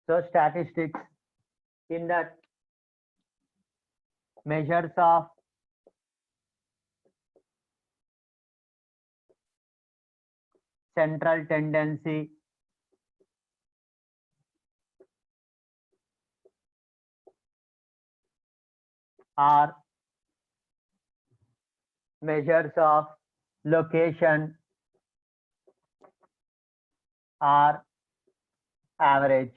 So statistics in that measures of central tendency, or measures of location, or average.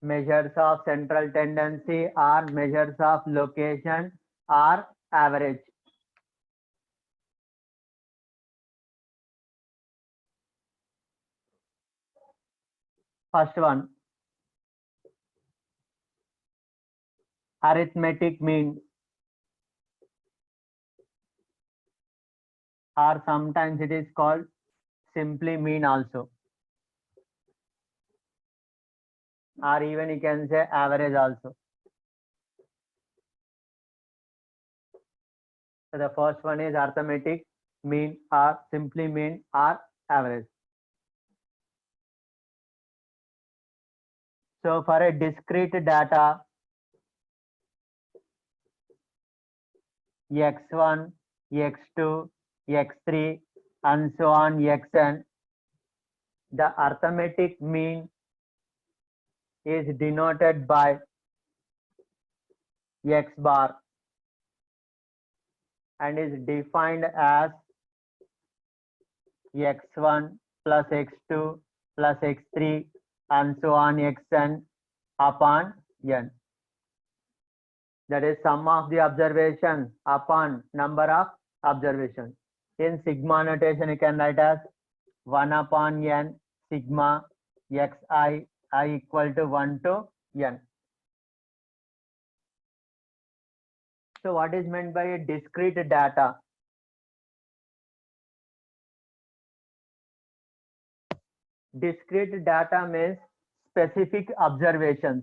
Measures of central tendency are measures of location or average. First one, arithmetic mean, or sometimes it is called simply mean also, or even you can say average also. So the first one is arithmetic mean or simply mean or average. So for a discrete data x1, x2, x3 and so on xn, the arithmetic mean is denoted by x bar and is defined as x1 plus x2 plus x3 and so on xn upon n. That is sum of the observation upon number of observations. In sigma notation, you can write as 1 upon n sigma xi I equal to 1 to n. So what is meant by a discrete data? Discrete data means specific observations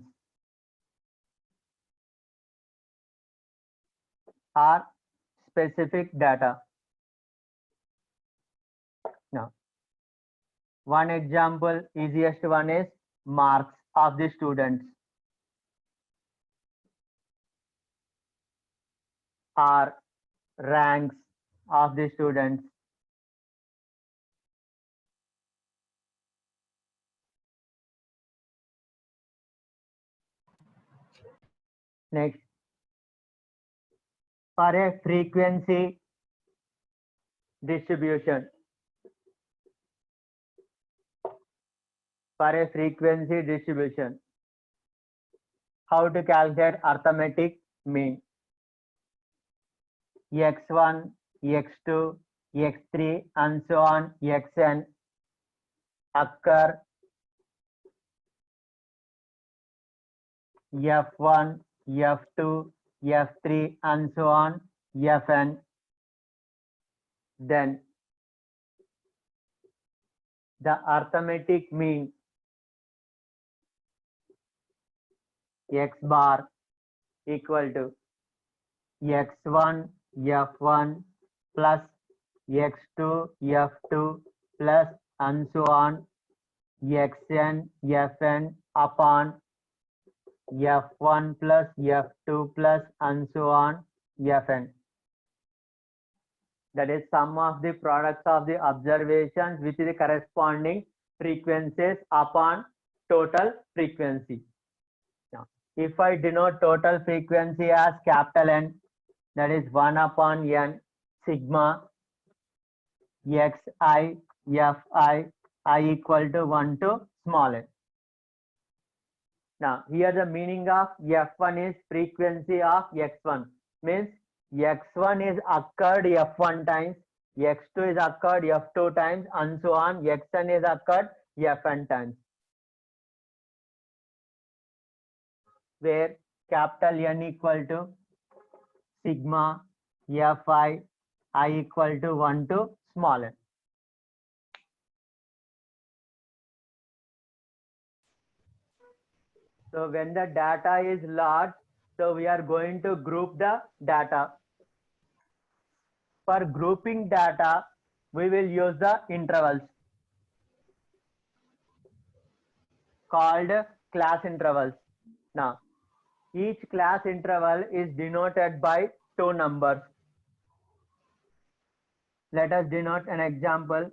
or specific data. Now, one example, easiest one is marks of the students or ranks of the students. Next, for a frequency distribution. For a frequency distribution, how to calculate arithmetic mean? x1, x2, x3 and so on xn occur f1, f2, f3 and so on fn. Then the arithmetic mean x bar equal to x1 f1 plus x2 f2 plus and so on xn fn upon f1 plus f2 plus and so on fn. That is sum of the products of the observations with the corresponding frequencies upon total frequency. Now, if I denote total frequency as capital N, that is 1 upon n sigma xi fi I equal to 1 to small n. Now, here the meaning of f1 is frequency of x1, means x1 is occurred f1 times, x2 is occurred f2 times and so on, xn is occurred fn times, where capital N equal to sigma fi I equal to 1 to small n. So when the data is large, so we are going to group the data. For grouping data, we will use the intervals. called class intervals. Now, each class interval is denoted by two numbers. Let us denote an example: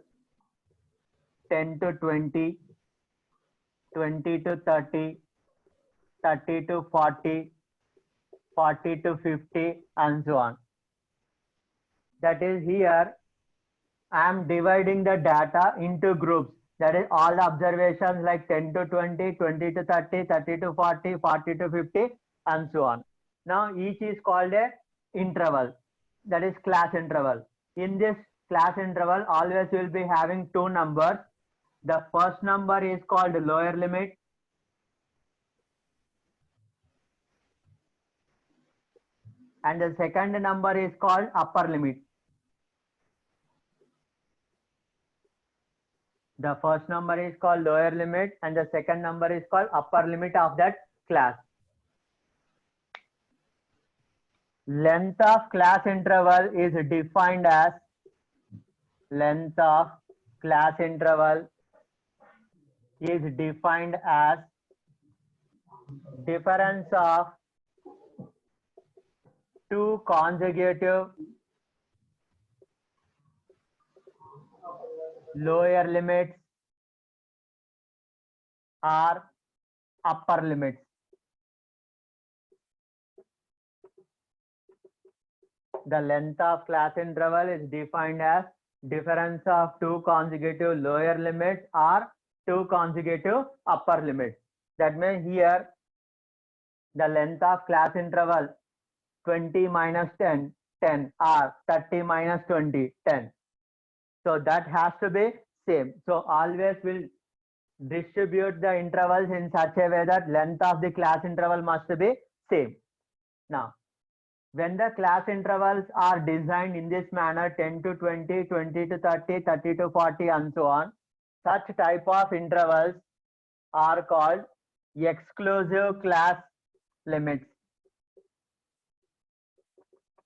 10 to 20, 20 to 30, 30 to 40, 40 to 50, and so on. That is, here I am dividing the data into groups. That is, all the observations like 10 to 20, 20 to 30, 30 to 40, 40 to 50, and so on. Now, each is called a interval. That is class interval. In this class interval, always will be having two numbers. The first number is called lower limit, and the second number is called upper limit. The first number is called lower limit and the second number is called upper limit of that class. Length of class interval is defined as length of class interval is defined as difference of two consecutive lower limits or upper limits. The length of class interval is defined as difference of two consecutive lower limits or two consecutive upper limits. That means here the length of class interval 20 minus 10, 10 or 30 minus 20, 10. So that has to be same. So always will distribute the intervals in such a way that length of the class interval must be same. Now, when the class intervals are designed in this manner, 10 to 20, 20 to 30, 30 to 40, and so on, such type of intervals are called exclusive class limits.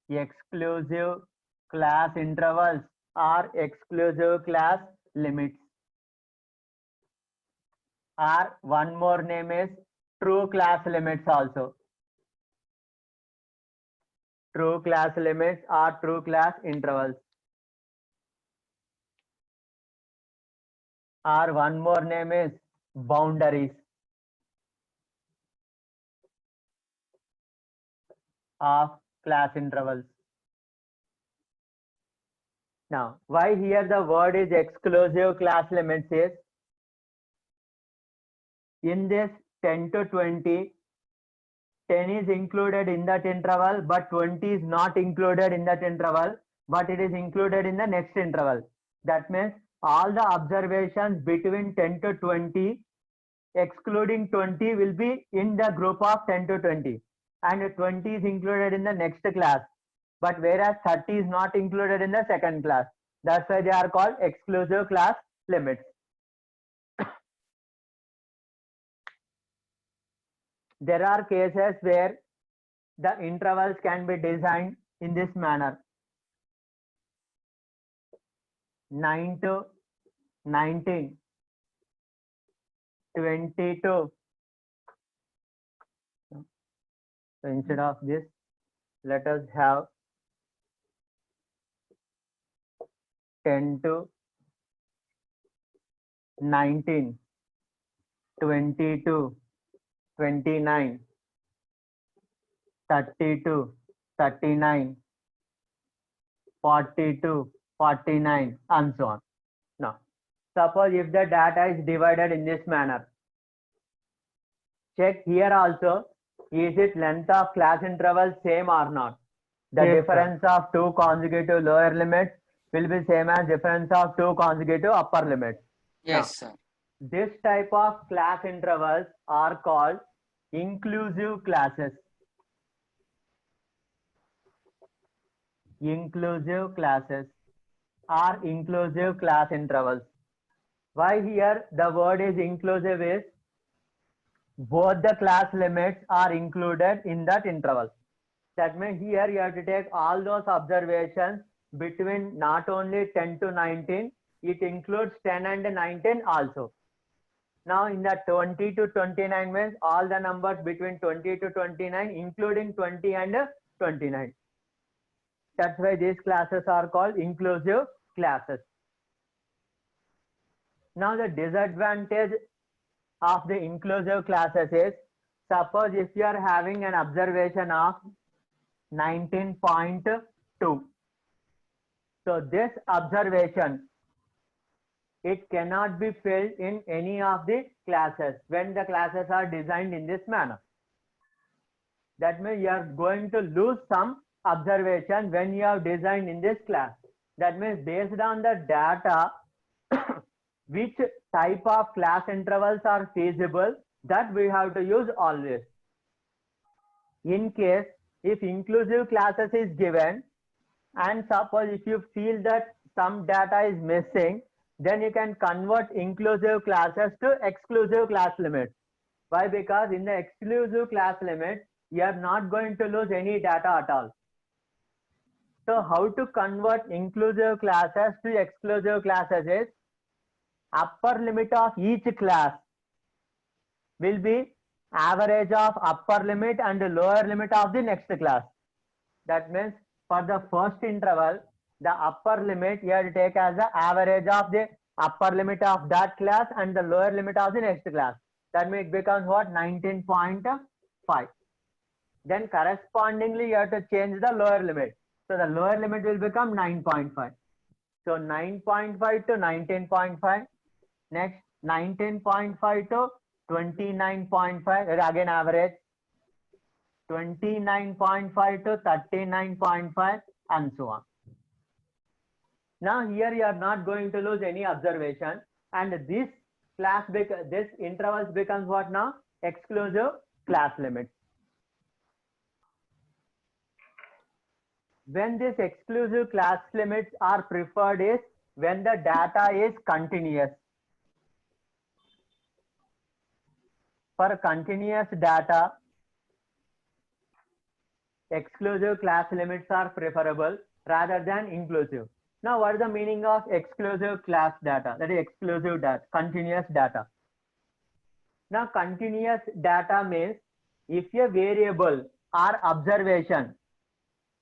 Exclusive class intervals are exclusive class limits. Or one more name is true class limits also. True class limits are true class intervals. Or one more name is boundaries of class intervals. Now, why here the word is exclusive class limits is, in this 10 to 20, 10 is included in that interval, but 20 is not included in that interval, but it is included in the next interval. That means all the observations between 10 to 20, excluding 20, will be in the group of 10 to 20. And 20 is included in the next class. But whereas 30 is not included in the second class. That's why they are called exclusive class limits. There are cases where the intervals can be designed in this manner. 9 to 19, 20 to, so instead of this, let us have 10 to 19, 20 to 29, 30 to 39, 40 to 49, and so on. Now, suppose if the data is divided in this manner, check here also, is it length of class interval same or not? The Yes, difference of two consecutive lower limits will be same as difference of two consecutive upper limits. Yes, sir. This type of class intervals are called inclusive classes. Inclusive classes are inclusive class intervals. Why here the word is inclusive is, both the class limits are included in that interval. That means here you have to take all those observations between not only 10 to 19, it includes 10 and 19 also. Now in the 20 to 29 means all the numbers between 20 to 29 including 20 and 29. That's why these classes are called inclusive classes. Now the disadvantage of the inclusive classes is, suppose if you are having an observation of 19.2. So this observation, it cannot be filled in any of the classes when the classes are designed in this manner. That means you are going to lose some observation when you have designed in this class. That means based on the data, which type of class intervals are feasible, that we have to use always. In case if inclusive classes is given, and suppose if you feel that some data is missing, then you can convert inclusive classes to exclusive class limits. Why? Because in the exclusive class limit, you are not going to lose any data at all. So how to convert inclusive classes to exclusive classes is, upper limit of each class will be average of upper limit and lower limit of the next class. That means for the first interval, the upper limit you have to take as the average of the upper limit of that class and the lower limit of the next class. That means it becomes what? 19.5. Then correspondingly you have to change the lower limit. So the lower limit will become 9.5. So 9.5 to 19.5. Next 19.5 to 29.5. Again average. 29.5 to 39.5 and so on. Now here you are not going to lose any observation, and this intervals becomes what now? Exclusive class limits. When these exclusive class limits are preferred is when the data is continuous. For continuous data, exclusive class limits are preferable rather than inclusive. Now, what is the meaning of exclusive class data? That is exclusive data, continuous data. Now, continuous data means if a variable or observation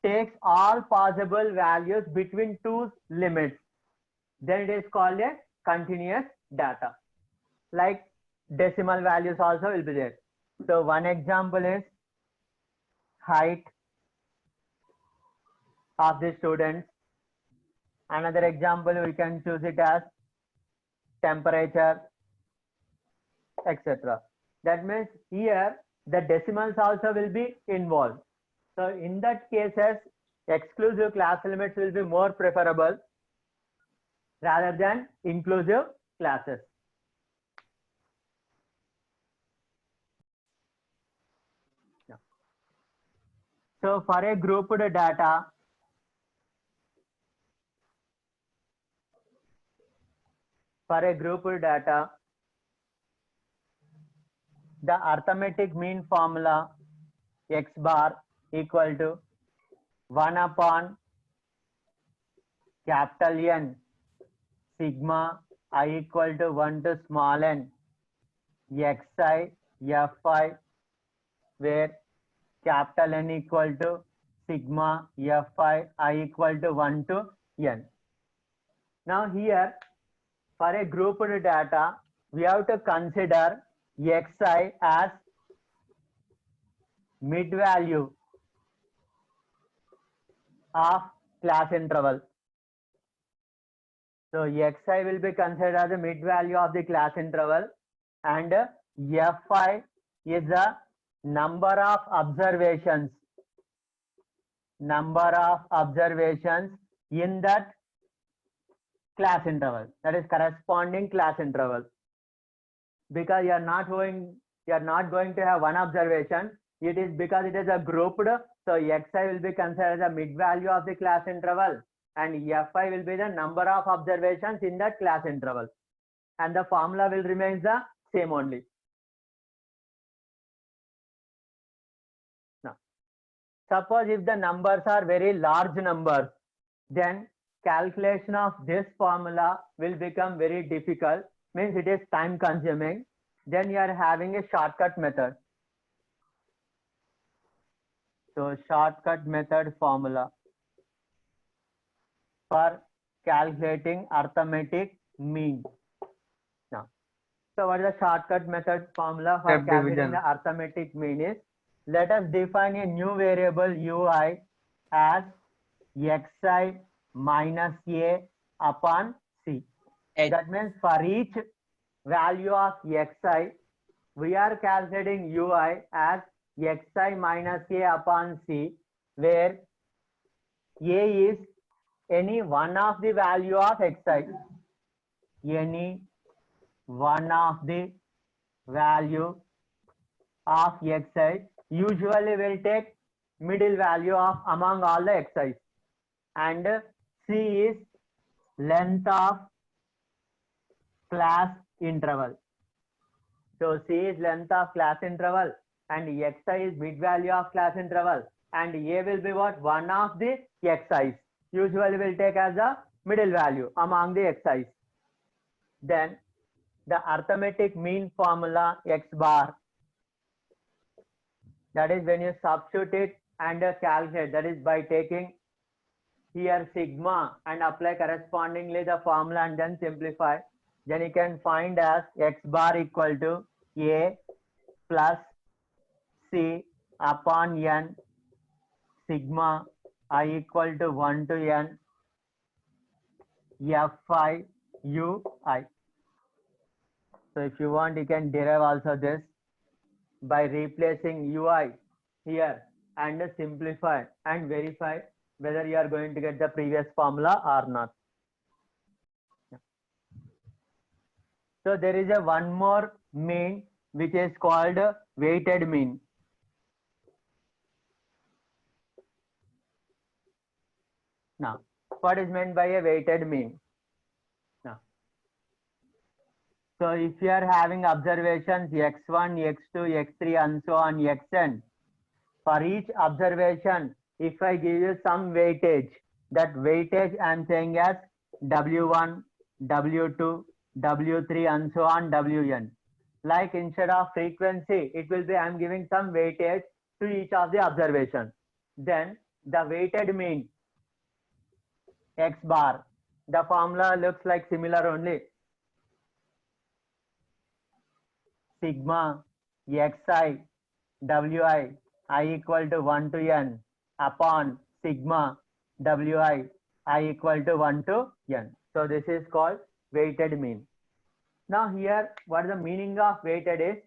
takes all possible values between two limits, then it is called a continuous data. Like decimal values also will be there. So one example is height of the students. Another example, we can choose it as temperature, etc. That means here the decimals also will be involved. So in that cases, exclusive class limits will be more preferable rather than inclusive classes. So for a grouped data, the arithmetic mean formula x bar equal to 1 upon capital N sigma I equal to 1 to small n xi fi, where capital N equal to sigma fi I equal to 1 to n. Now here for a grouped data, we have to consider xi as mid value of class interval. So xi will be considered as the mid value of the class interval, and fi is the number of observations in that class interval, that is corresponding class interval. Because you are not going to have one observation, it is because it is a grouped, so xi will be considered as the mid value of the class interval, and fi will be the number of observations in that class interval, and the formula will remain the same only. Now, suppose if the numbers are very large numbers, then calculation of this formula will become very difficult, means it is time consuming, then you are having a shortcut method. So shortcut method formula for calculating arithmetic mean. Now, so what is the shortcut method formula for Step calculating division. the arithmetic mean is, let us define a new variable ui as xi minus a upon c. That means for each value of xi, we are calculating ui as xi minus a upon c, where a is any one of the value of xi, any one of the value of xi, usually will take middle value of among all the xi's, and c is length of class interval. So c is length of class interval and xi is mid value of class interval, and a will be what? One of the xi's, usually will take as a middle value among the xi's. Then the arithmetic mean formula x bar, that is when you substitute it and calculate, that is by taking here sigma and apply correspondingly the formula and then simplify, then you can find as x bar equal to a plus c upon n sigma I equal to 1 to n fi ui. So if you want, you can derive also this by replacing ui here and simplify and verify whether you are going to get the previous formula or not. So there is a one more mean which is called weighted mean. Now, what is meant by a weighted mean? Now, so if you are having observations x1, x2, x3 and so on xn, for each observation, if I give you some weightage, that weightage I am saying as W1, W2, W3 and so on Wn. Like instead of frequency, it will be I am giving some weightage to each of the observation. Then the weighted mean x bar, the formula looks like similar only. Sigma xi wi I equal to 1 to n upon sigma wi I equal to 1 to n. So this is called weighted mean. Now here, what is the meaning of weighted is,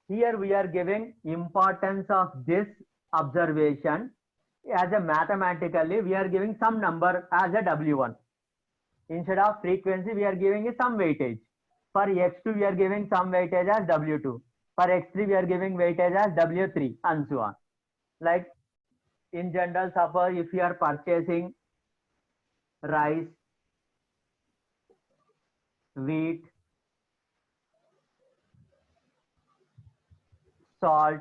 here we are giving importance of this observation as a mathematically, we are giving some number as a W1. Instead of frequency, we are giving some weightage. For x2, we are giving some weightage as W2. For x3, we are giving weightage as W3 and so on. Like in general, suppose if you are purchasing rice, wheat, salt,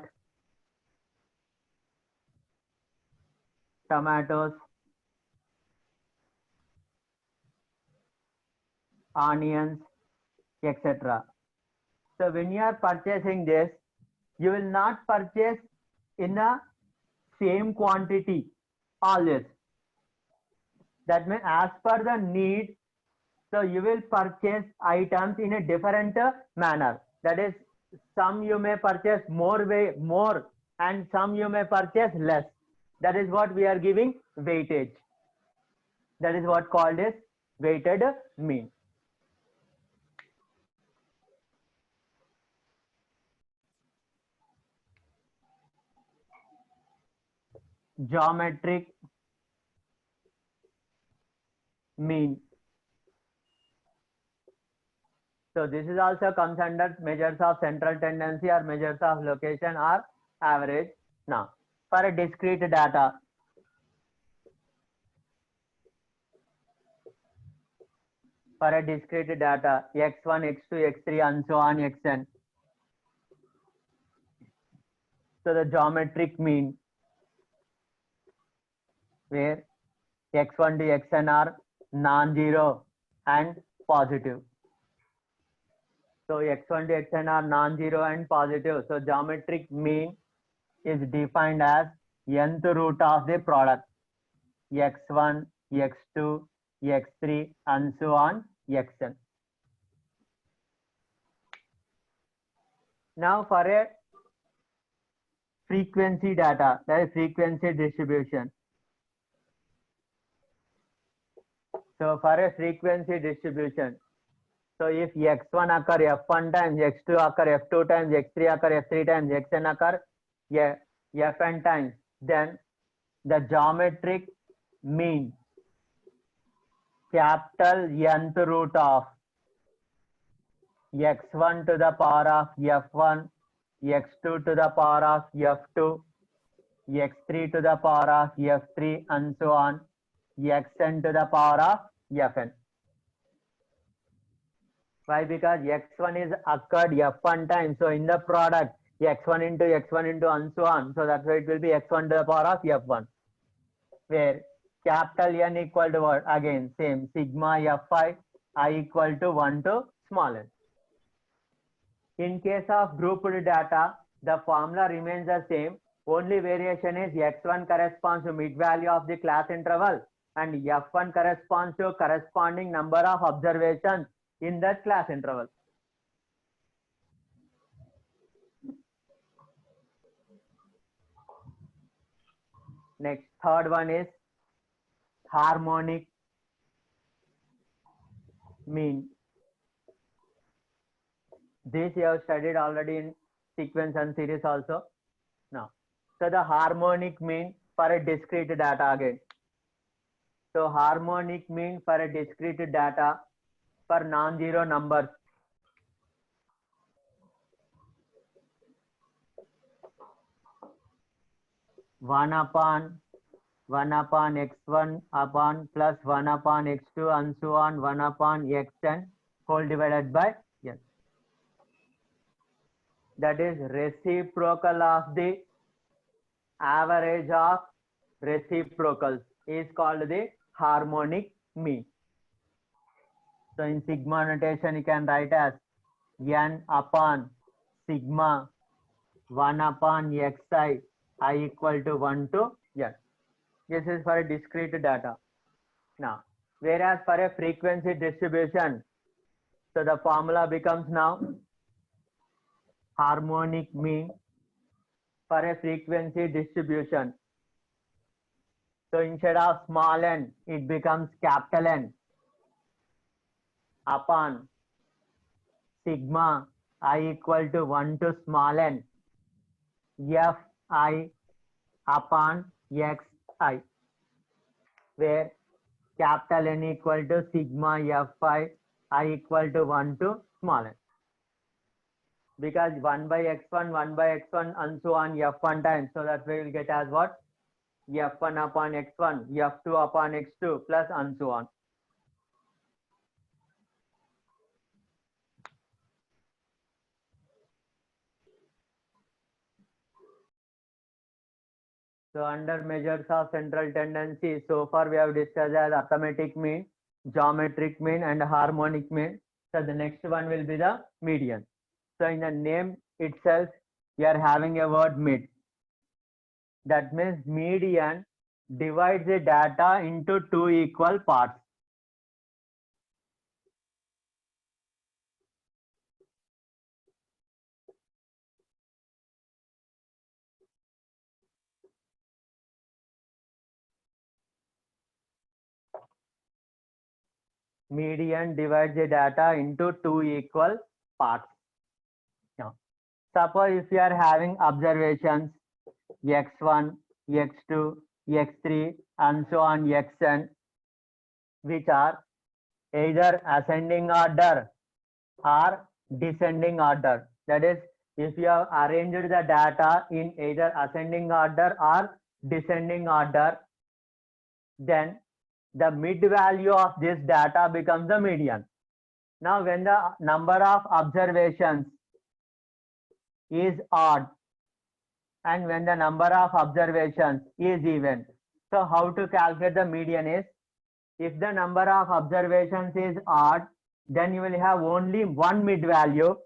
tomatoes, onions, etc. So when you are purchasing this, you will not purchase in the same quantity always. That means as per the need, so you will purchase items in a different manner. That is, some you may purchase more and some you may purchase less. That is what we are giving weightage. That is what called as weighted mean. Geometric mean. So this is also comes under measures of central tendency or measures of location or average. Now, for a discrete data, x1, x2, x3 and so on xn. So the geometric mean, where x1 to xn are non-zero and positive. So x1 to xn are non-zero and positive. So geometric mean is defined as nth root of the product x1, x2, x3 and so on xn. Now for a frequency data, that is frequency distribution. So for a frequency distribution, so if x1 occur f1 times, x2 occur f2 times, x3 occur f3 times, xn occur fn times, then the geometric mean capital nth root of x1 to the power of f1, x2 to the power of f2, x3 to the power of f3 and so on, xn to the power of fn. Why? Because x1 is occurred f1 times. So in the product, x1 into and so on. So that's why it will be x1 to the power of f1. Where capital N equal to what? Again, same sigma fi, I equal to 1 to small n. In case of grouped data, the formula remains the same. Only variation is x1 corresponds to mid value of the class interval and f1 corresponds to corresponding number of observations in that class interval. Next, third one is harmonic mean. This you have studied already in sequence and series also. Now, so the harmonic mean for a discrete data again. So harmonic mean for a discrete data for non-zero numbers. One upon x1 upon plus 1 upon x2 and so on 1 upon xn whole divided by n. That is reciprocal of the average of reciprocals is called the harmonic mean. So in sigma notation you can write as n upon sigma 1 upon xi I equal to 1 to n. This is for a discrete data. Now, whereas for a frequency distribution, so the formula becomes now harmonic mean for a frequency distribution. So instead of small n, it becomes capital N upon sigma I equal to 1 to small n fi upon xi, where capital N equal to sigma fi I equal to 1 to small n. Because 1 by x1 and so on f1 times. So that we will get as what? f1 upon x1, f2 upon x2 plus and so on. So under measures of central tendency, so far we have discussed as arithmetic mean, geometric mean and harmonic mean. So the next one will be the median. So in the name itself, we are having a word mid. That means median divides the data into two equal parts. Median divides the data into two equal parts. Now, suppose if you are having observations x1, x2, x3 and so on xn, which are either ascending order or descending order. That is, if you have arranged the data in either ascending order or descending order, then the mid value of this data becomes the median. Now, when the number of observations is odd and when the number of observations is even, so how to calculate the median is, if the number of observations is odd, then you will have only one mid value.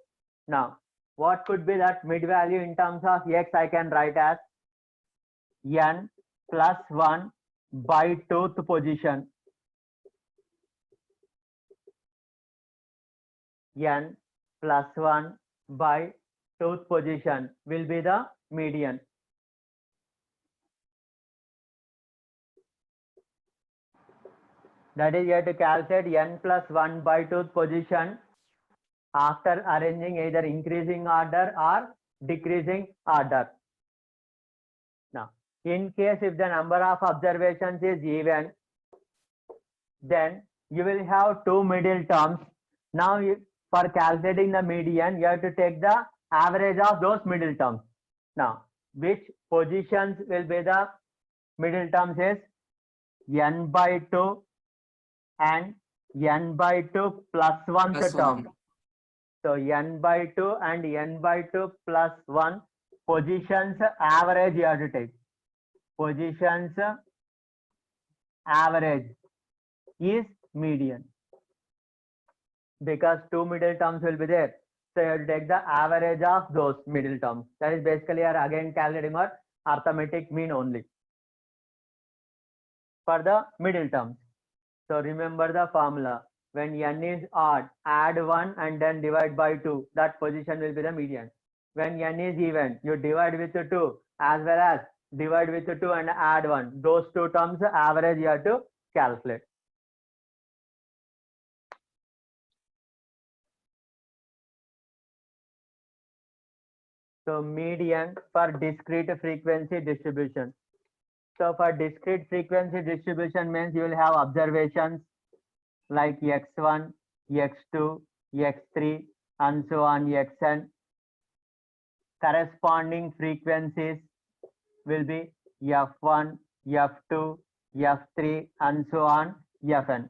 Now, what could be that mid value in terms of x? I can write as n plus 1 by 2th position. N plus 1 by 2th position will be the median. That is, you have to calculate n plus 1 by 2th position after arranging either increasing order or decreasing order. Now, in case if the number of observations is even, then you will have two middle terms. Now, for calculating the median, you have to take the average of those middle terms. Now, which positions will be the middle terms is n by 2 and n by 2 plus 1 Plus term. 1. So n by 2 and n by 2 plus 1 positions average you have to take. Positions average is median, because two middle terms will be there. So you have to take the average of those middle terms. That is basically are again calculating our arithmetic mean only for the middle terms. So remember the formula. When n is odd, add 1 and then divide by 2. That position will be the median. When n is even, you divide with 2 as well as divide with 2 and add 1. Those two terms average you have to calculate. So median for discrete frequency distribution. So for discrete frequency distribution means you will have observations like x1, x2, x3 and so on xn. Corresponding frequencies will be f1, f2, f3 and so on fn.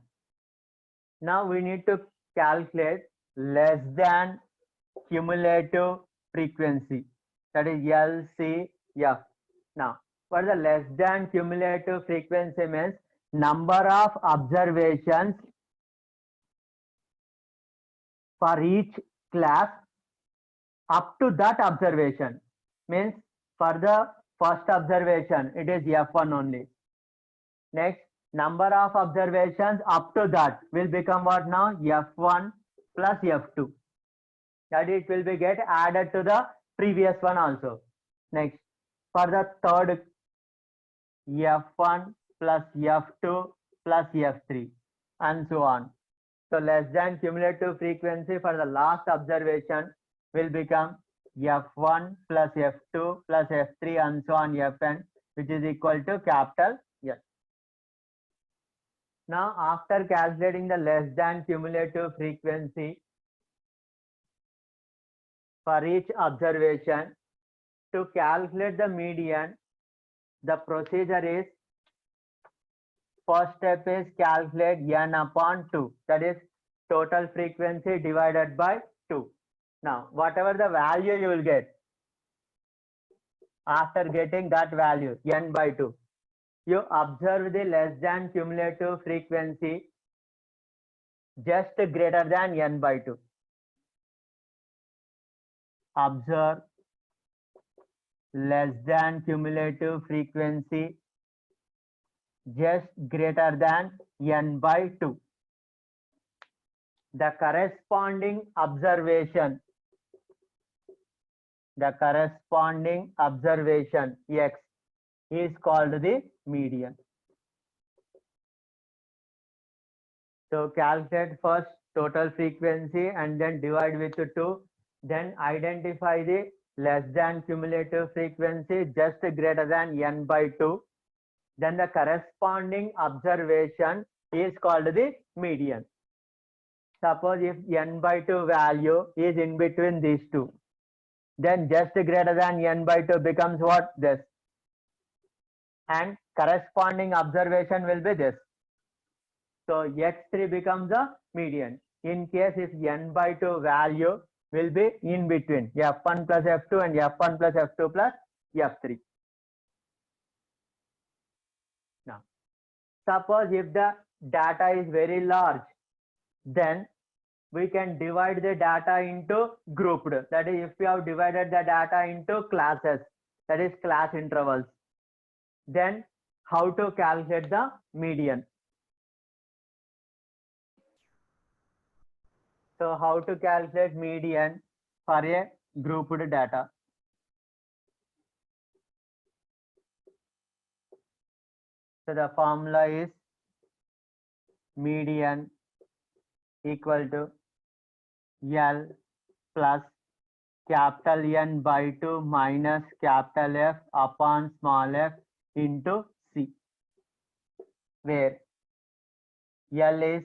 Now we need to calculate less than cumulative frequency, that is LCF. Now, for the less than cumulative frequency means number of observations for each class up to that observation. Means for the first observation it is f1 only. Next, number of observations up to that will become what now? f1 plus f2. That it will be get added to the previous one also. Next, for the third, f1 plus f2 plus f3 and so on. So less than cumulative frequency for the last observation will become f1 plus f2 plus f3 and so on fn, which is equal to capital N. Now after calculating the less than cumulative frequency for each observation, to calculate the median, the procedure is, first step is calculate n upon 2, that is total frequency divided by 2. Now whatever the value you will get, after getting that value n by 2, you observe the less than cumulative frequency just greater than n by 2. Observe less than cumulative frequency just greater than n by 2. The corresponding observation x is called the median. So calculate first total frequency and then divide with 2. Then identify the less than cumulative frequency just greater than n by 2. Then the corresponding observation is called the median. Suppose if n by 2 value is in between these two, then just greater than n by 2 becomes what? This. And corresponding observation will be this. So x3 becomes the median. In case if n by 2 value will be in between f1 plus f2 and f1 plus f2 plus f3. Now, suppose if the data is very large, then we can divide the data into grouped. That is, if we have divided the data into classes, that is class intervals, then how to calculate the median? So how to calculate median for a grouped data? So the formula is median equal to L plus capital N by 2 minus capital F upon small f into C, where L is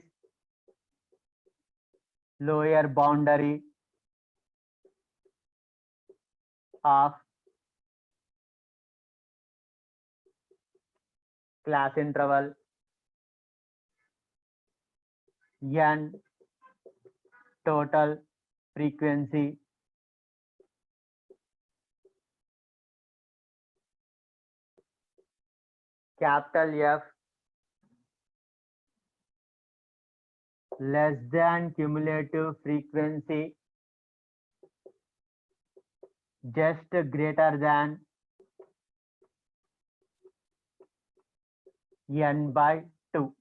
lower boundary of class interval, N total frequency, capital F less than cumulative frequency just greater than N by 2.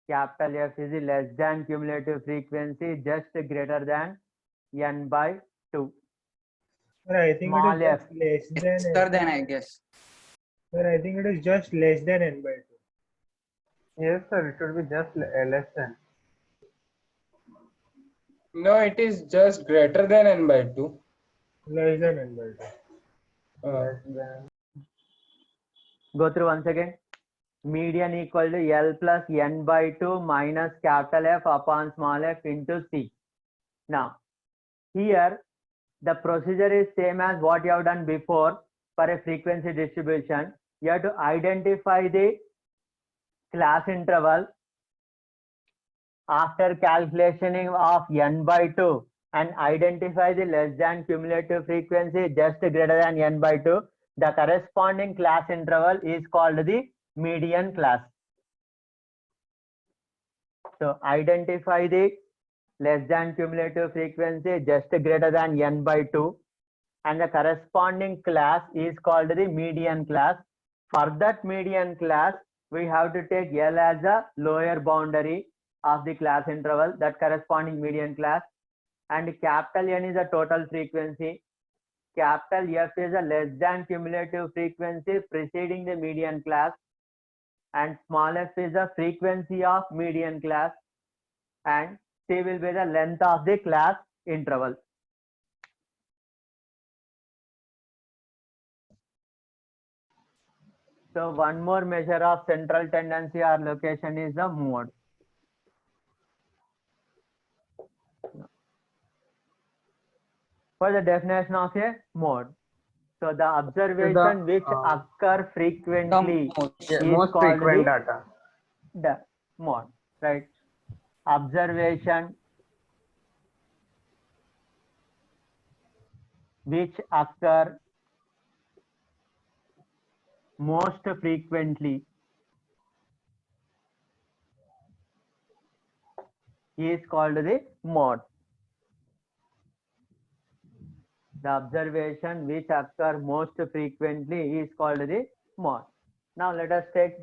Capital F is less than cumulative frequency just greater than N by 2. Sir, I think Small it is f. just less than Lesser than, I guess. Sir, I think it is just less than n by 2. Yes, sir. It should be just less than. No, it is just greater than n by 2. Less than n by 2. Less than. Go through once again. Median equal to L plus N by 2 minus capital F upon small f into C. Now, here the procedure is same as what you have done before for a frequency distribution. You have to identify the class interval after calculation of N by 2 and identify the less than cumulative frequency just greater than N by 2. The corresponding class interval is called the median class. So identify the less than cumulative frequency just greater than N by 2 and the corresponding class is called the median class. For that median class, we have to take L as a lower boundary of the class interval, that corresponding median class, and capital N is a total frequency. Capital F is a less than cumulative frequency preceding the median class, and small f is the frequency of median class, and C will be the length of the class interval. So one more measure of central tendency or location is the mode. For the definition of a mode, so the observation which occur frequently Yeah, is most called frequent the data. mode, right? Observation which occur most frequently is called the mode. The observation which occur most frequently is called the mode. Now let us take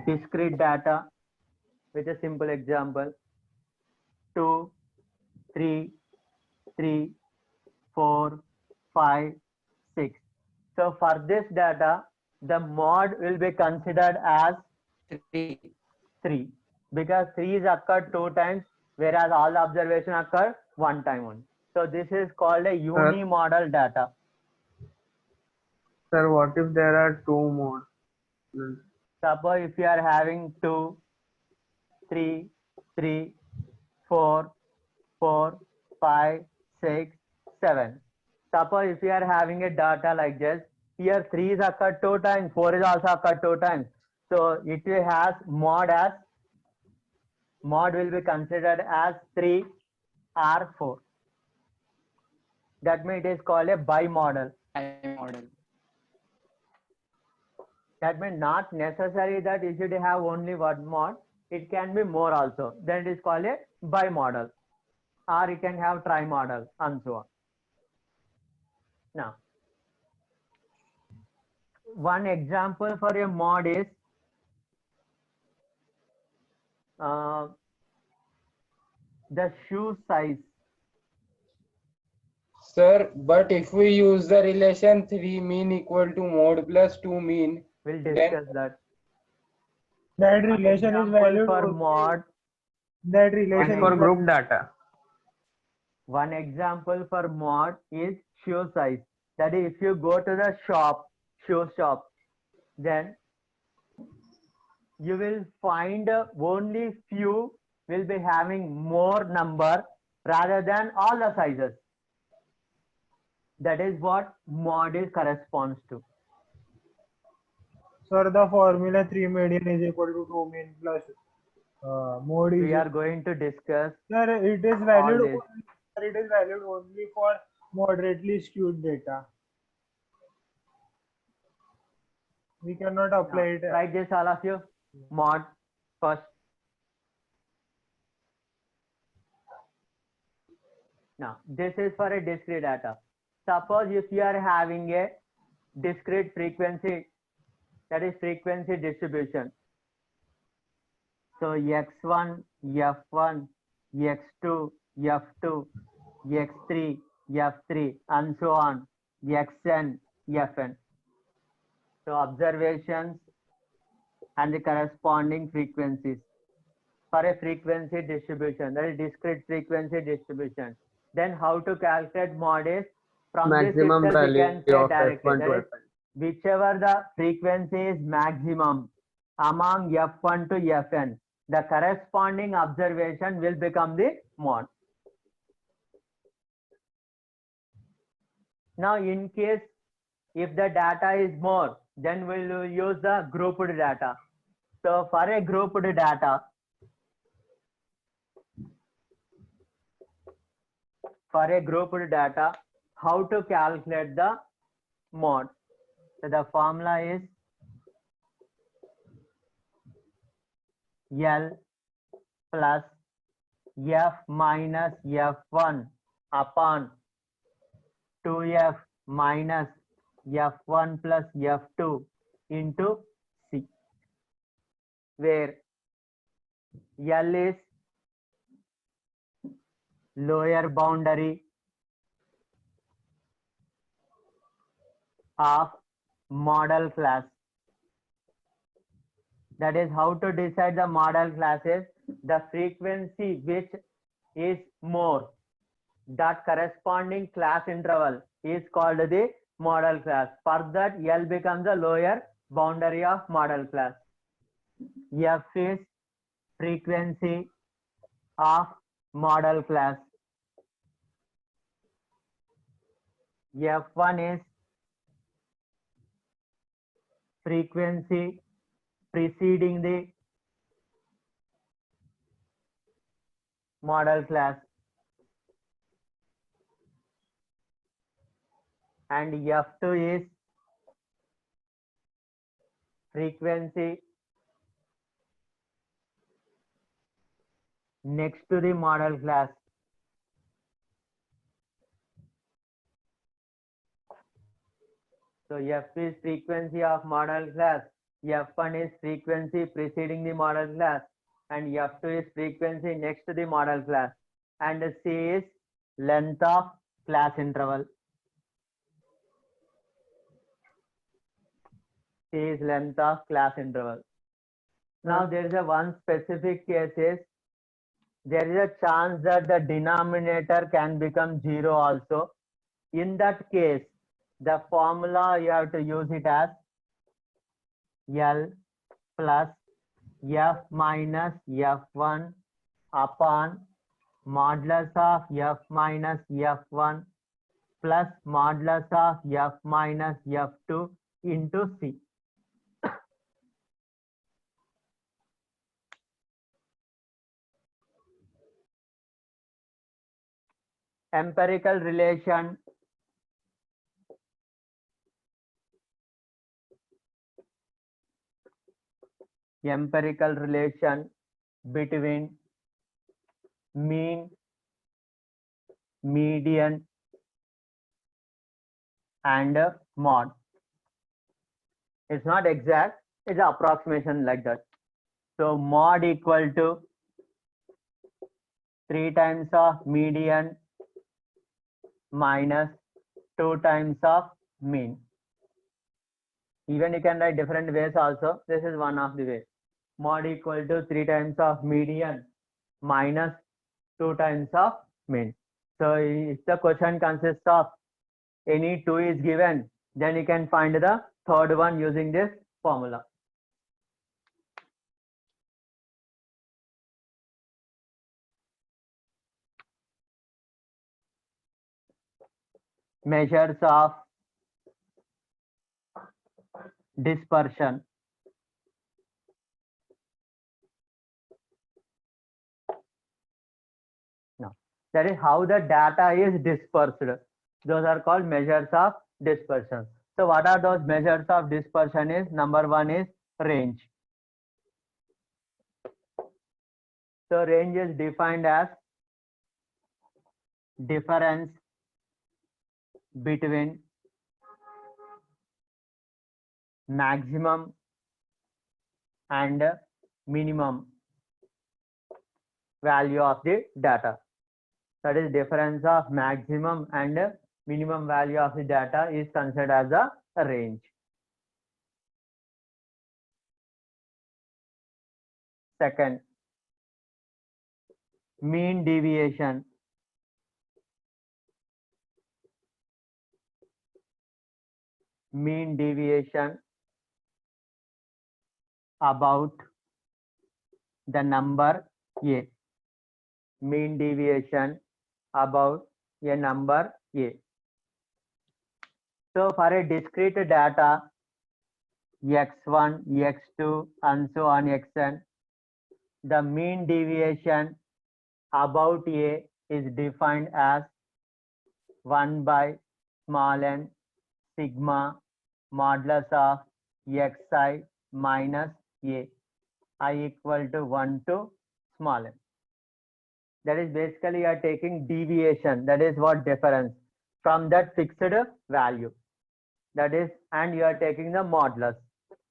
discrete data with a simple example. 2, 3, 3, 4, 5, 6. So for this data, the mode will be considered as 3. 3 because 3 is occurred 2 times, whereas all the observation occur 1 time only. So this is called a unimodal data. Sir, what if there are two modes? Suppose if you are having 2, 3, 3, 4, 4, 5, 6, 7. Suppose if you are having a data like this, here 3 is occurred 2 times, 4 is also occurred 2 times. So it will has mode will be considered as 3 or 4. That means it is called a bimodal. Model. That means not necessary that you should have only one mode. it can be more also. Then it is called a bimodal, or it can have trimodal and so on. Now, one example for a mod is the shoe size. Sir, but if we use the relation 3 mean equal to mod plus 2 mean, We'll then discuss that. That One relation is example valued for only- mod. That And relation for is group data. One example for mod is shoe size. That is, if you go to the shop, shoe shop, then you will find only few will be having more number rather than all the sizes. That is what mod is corresponds to. Sir, the formula 3 median is equal to 2 mean plus mod is. We are going to discuss. Sir, it is all valued. this. Sir, it is valued only for moderately skewed data. We cannot apply it. Write this, all of you. Mod first. Now, this is for a discrete data. Suppose if you are having a discrete frequency, that is frequency distribution. So x1, f1, x2, f2, x3, f3, and so on, xn, fn. So observations and the corresponding frequencies for a frequency distribution, that is discrete frequency distribution. Then how to calculate mod is from Maximum this itself we value can say of directly. F1 That to is, Fn. whichever the frequency is maximum among f1 to fn, the corresponding observation will become the mod. Now, in case if the data is more, then we will use the grouped data. So for a grouped data, how to calculate the mod? So the formula is L plus f minus f1 upon 2f minus f1 plus f2 into C, where L is lower boundary of model class. That is, how to decide the model classes. The frequency which is more, that corresponding class interval is called the model class. For that, L becomes the lower boundary of model class. F is frequency of model class. F1 is frequency preceding the model class, and f2 is frequency next to the model class. So f is frequency of model class, f1 is frequency preceding the model class, and f2 is frequency next to the model class, and C is length of class interval. C is length of class interval. Now there is a one specific case is there is a chance that the denominator can become 0 also. In that case, the formula you have to use it as L plus f minus f1 upon modulus of f minus f1 plus modulus of f minus f2 into C. Empirical relation between mean, median, and mod. It's not exact, it's an approximation like that. So mod equal to 3 times of median minus 2 times of mean. Even you can write different ways also. This is one of the ways. Mod equal to 3 times of median minus 2 times of mean. So if the question consists of any two is given, then you can find the third one using this formula. Measures of dispersion. Now, that is how the data is dispersed. Those are called measures of dispersion. So what are those measures of dispersion is? Number one is range. So range is defined as difference between maximum and minimum value of the data. That is difference of maximum and minimum value of the data is considered as a range. Second, mean deviation. Mean deviation about the number A. Mean deviation about a number A. So for a discrete data x1, x2 and so on xn, the mean deviation about A is defined as 1 by small n sigma modulus of xi minus A, I equal to 1 to small n. That is basically you are taking deviation, that is what difference from that fixed value. That is, and you are taking the modulus.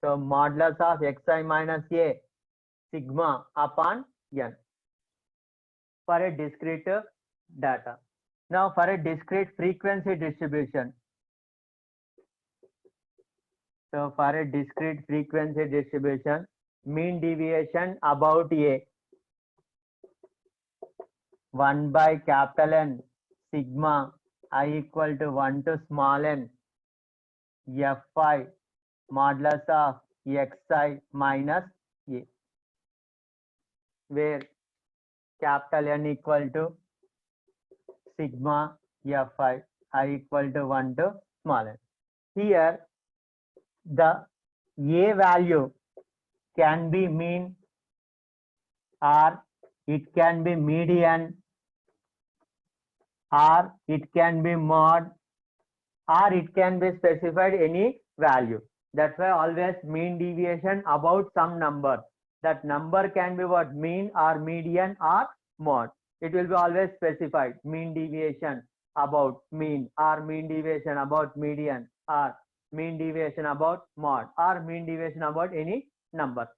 So modulus of xi minus A sigma upon n for a discrete data. Now for a discrete frequency distribution. So for a discrete frequency distribution, mean deviation about A 1 by capital N sigma I equal to 1 to small n Fi modulus of xi minus A, where capital N equal to sigma Fi I equal to 1 to small n. Here the A value can be mean, or it can be median, or it can be mod, or it can be specified any value. That's why always mean deviation about some number. That number can be what? Mean or median or mod. It will be always specified. Mean deviation about mean, or mean deviation about median, or mean deviation about mod, or mean deviation about any number.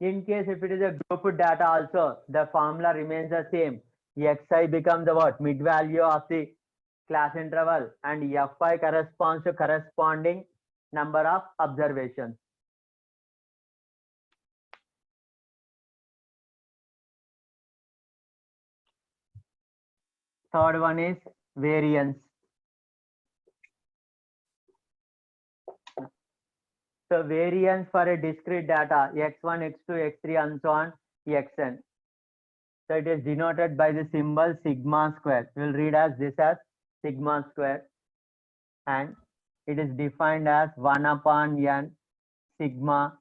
In case if it is a group data also, the formula remains the same. Xi becomes the what? Mid value of the class interval, and Fi corresponds to corresponding number of observations. Third one is variance. So variance for a discrete data x1, x2, x3 and so on xn. So it is denoted by the symbol sigma square. We will read as this as sigma square, and it is defined as 1 upon n sigma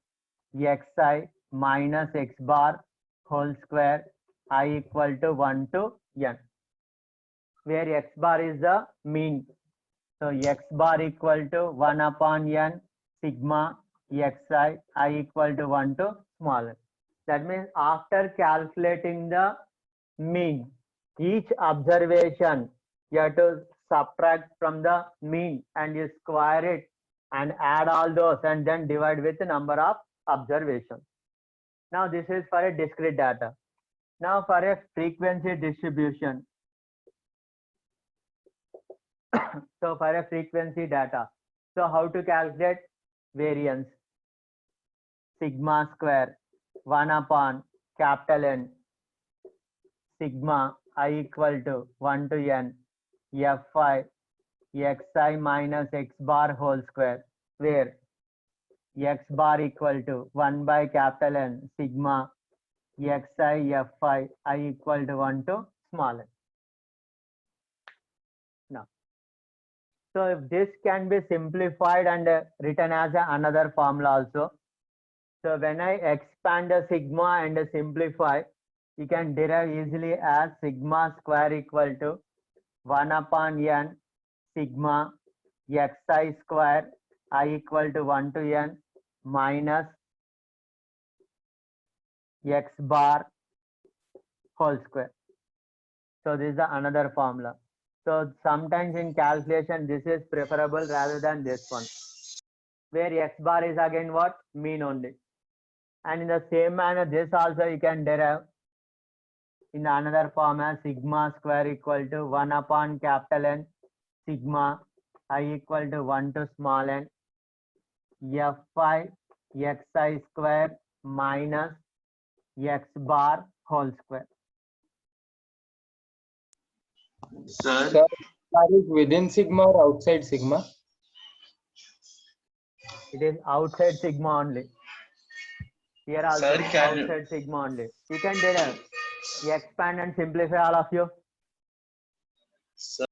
xi minus x bar whole square I equal to 1 to n, where x bar is the mean. So x bar equal to 1 upon n sigma xi I equal to 1 to small n. That means after calculating the mean, each observation you have to subtract from the mean and you square it and add all those and then divide with the number of observations. Now this is for a discrete data. Now for a frequency distribution. So for a frequency data, so how to calculate variance? Sigma square 1 upon capital N sigma I equal to 1 to n fi xi minus x bar whole square, where x bar equal to 1 by capital N sigma xi fi I equal to 1 to small n. Now, so if this can be simplified and written as another formula also. So when I expand the sigma and simplify, you can derive easily as sigma square equal to 1 upon n sigma xi square I equal to 1 to n minus x bar whole square. So this is another formula. So sometimes in calculation, this is preferable rather than this one, where x bar is again what? Mean only. And in the same manner, this also you can derive in another form as sigma square equal to 1 upon capital N sigma I equal to 1 to small n fi xi square minus x bar whole square. Sir, that is within sigma or outside sigma? It is outside sigma only. Here also Sir, can you- outside sigma only. You can derive. You expand and simplify all of you. Sir,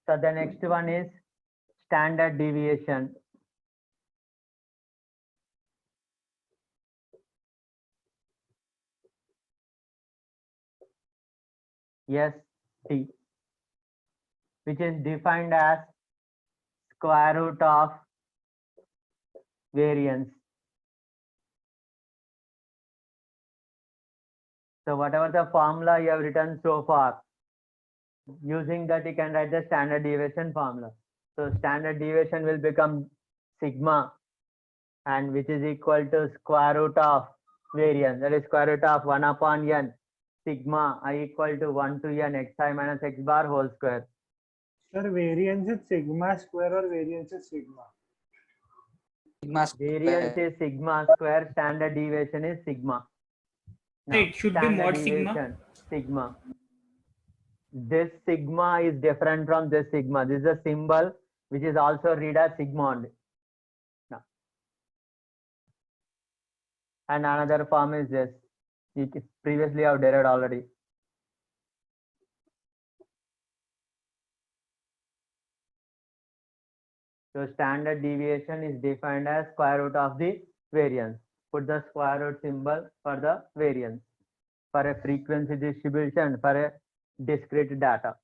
So the next one is standard deviation. ST, which is defined as square root of variance. So whatever the formula you have written so far, using that you can write the standard deviation formula. So standard deviation will become sigma, and which is equal to square root of variance, that is square root of 1 upon n sigma I equal to 1 to n xi minus x bar whole square. Sir, variance is sigma square or variance is sigma? Sigma Variance square. is sigma square, standard deviation is sigma. Now, It should be standard mod sigma. deviation, sigma. This sigma is different from this sigma. This is a symbol which is also read as sigma only. Now, and another form is this. You previously have derived already. So standard deviation is defined as square root of the variance. Put the square root symbol for the variance for a frequency distribution for a discrete data.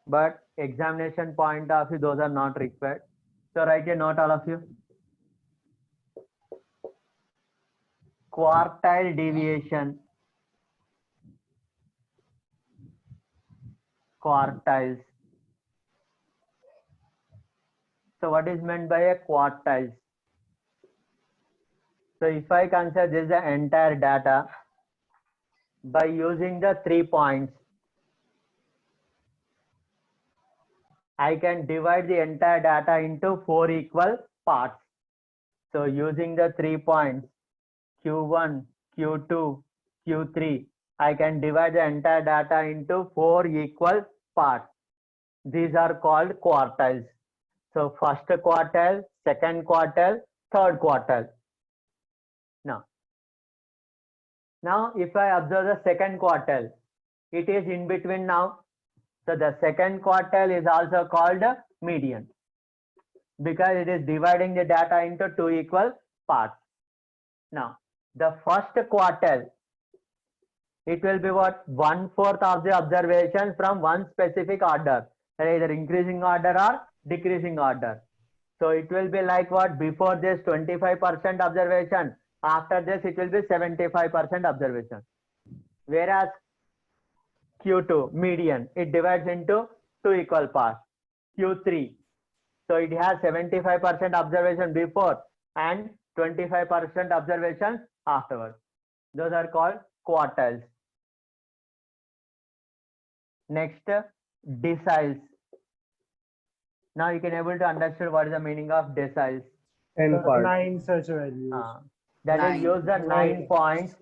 But examination point of view, those are not required. So write a note, all of you. Quartile deviation. Quartiles. So what is meant by a quartiles? So if I consider this the entire data by using the 3 points, I can divide the entire data into 4 equal parts. So using the 3 points, Q1, Q2, Q3, I can divide the entire data into 4 equal parts. These are called quartiles. So first quartile, second quartile, third quartile. Now if I observe the second quartile, it is in between now. So the second quartile is also called a median because it is dividing the data into 2 equal parts. Now the first quartile, it will be what? 1/4 of the observations from one specific order, either increasing order or decreasing order. So it will be like what? Before this 25% observation, after this it will be 75% observation. Whereas Q2 median, it divides into two equal parts. Q3, so it has 75% observation before and 25% observation afterwards. Those are called quartiles. Next, deciles. Now you can able to understand what is the meaning of deciles. 10 parts. 9 such values. That is, Nine. use the 9 Nine. points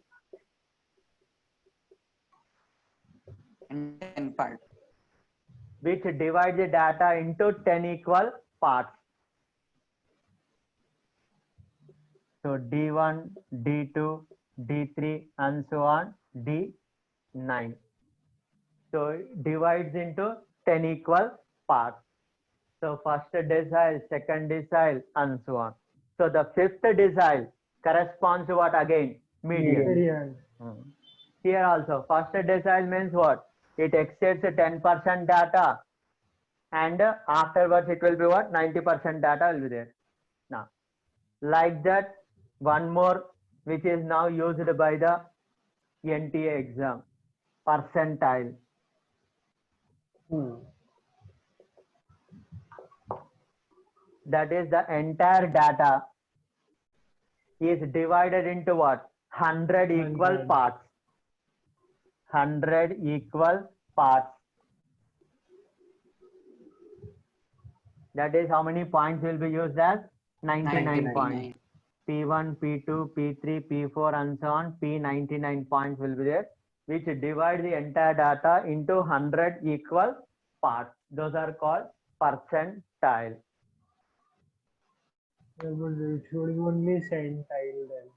and 10 part. which divide the data into 10 equal parts. So D1, D2, D3 and so on, D9. So it divides into 10 equal parts. So first decile, second decile and so on. So the fifth decile corresponds to what again? Median. Median. Here also, first decile means what? It exceeds 10% data, and afterwards it will be what? 90% data will be there. Now, like that, one more which is now used by the NTA exam, percentile. That is, the entire data is divided into what? 100 equal 100. parts. 100 equal parts. That is how many points will be used as? 99 points. P1, P2, P3, P4 and so on, P99 points will be there, which divide the entire data into 100 equal parts. Those are called percentile. It should be only centile then.